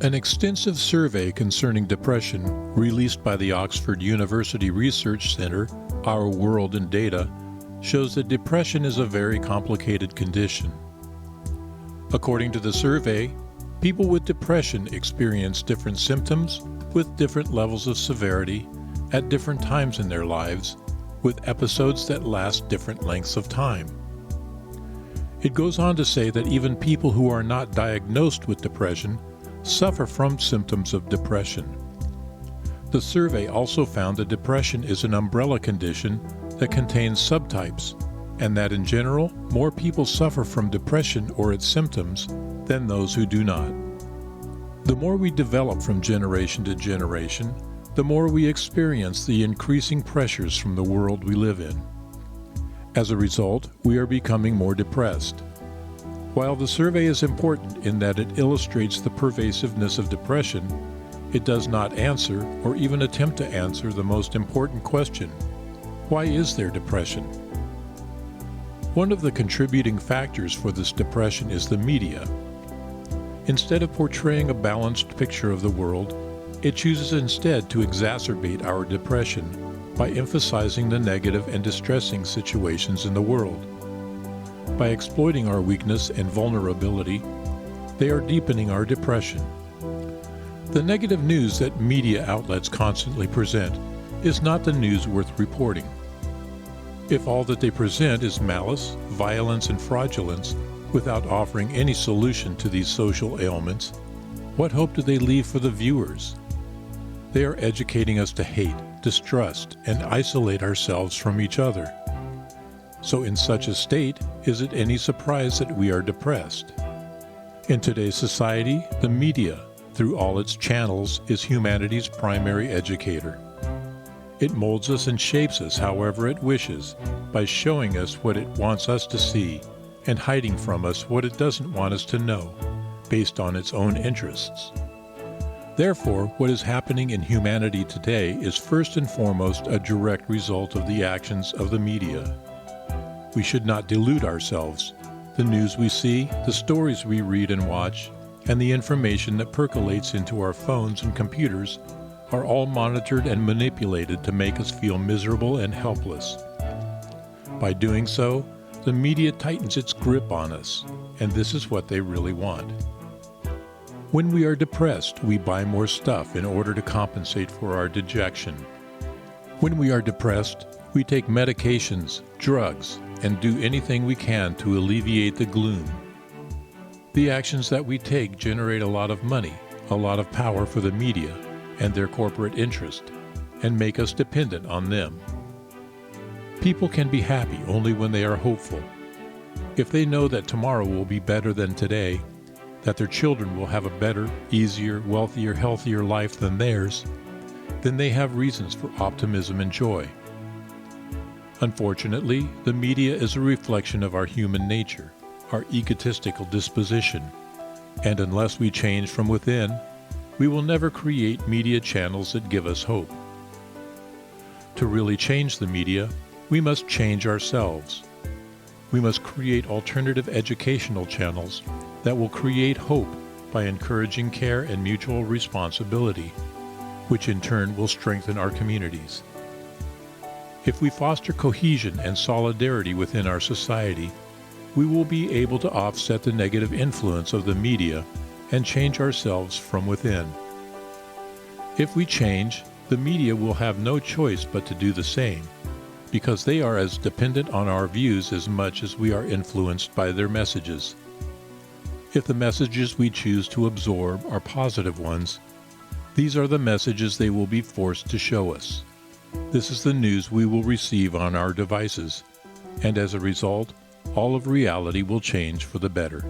An extensive survey concerning depression, released by the Oxford University Research Center, Our World in Data, shows that depression is a very complicated condition. According to the survey, people with depression experience different symptoms with different levels of severity at different times in their lives, with episodes that last different lengths of time. It goes on to say that even people who are not diagnosed with depression suffer from symptoms of depression. The survey also found that depression is an umbrella condition that contains subtypes, and that in general, more people suffer from depression or its symptoms than those who do not. The more we develop from generation to generation, the more we experience the increasing pressures from the world we live in. As a result, we are becoming more depressed. While the survey is important in that it illustrates the pervasiveness of depression, it does not answer or even attempt to answer the most important question: why is there depression? One of the contributing factors for this depression is the media. Instead of portraying a balanced picture of the world, it chooses instead to exacerbate our depression by emphasizing the negative and distressing situations in the world. By exploiting our weakness and vulnerability, they are deepening our depression. The negative news that media outlets constantly present is not the news worth reporting. If all that they present is malice, violence, and fraudulence, without offering any solution to these social ailments, what hope do they leave for the viewers? They are educating us to hate, distrust, and isolate ourselves from each other. So in such a state, is it any surprise that we are depressed? In today's society, the media, through all its channels, is humanity's primary educator. It molds us and shapes us however it wishes, by showing us what it wants us to see and hiding from us what it doesn't want us to know, based on its own interests. Therefore, what is happening in humanity today is first and foremost a direct result of the actions of the media. We should not delude ourselves. The news we see, the stories we read and watch, and the information that percolates into our phones and computers are all monitored and manipulated to make us feel miserable and helpless. By doing so, the media tightens its grip on us, and this is what they really want. When we are depressed, we buy more stuff in order to compensate for our dejection. When we are depressed, we take medications, drugs, and do anything we can to alleviate the gloom. The actions that we take generate a lot of money, a lot of power for the media and their corporate interest, and make us dependent on them. People can be happy only when they are hopeful. If they know that tomorrow will be better than today, that their children will have a better, easier, wealthier, healthier life than theirs, then they have reasons for optimism and joy. Unfortunately, the media is a reflection of our human nature, our egotistical disposition, and unless we change from within, we will never create media channels that give us hope. To really change the media, we must change ourselves. We must create alternative educational channels that will create hope by encouraging care and mutual responsibility, which in turn will strengthen our communities. If we foster cohesion and solidarity within our society, we will be able to offset the negative influence of the media and change ourselves from within. If we change, the media will have no choice but to do the same, because they are as dependent on our views as much as we are influenced by their messages. If the messages we choose to absorb are positive ones, these are the messages they will be forced to show us. This is the news we will receive on our devices, and as a result, all of reality will change for the better.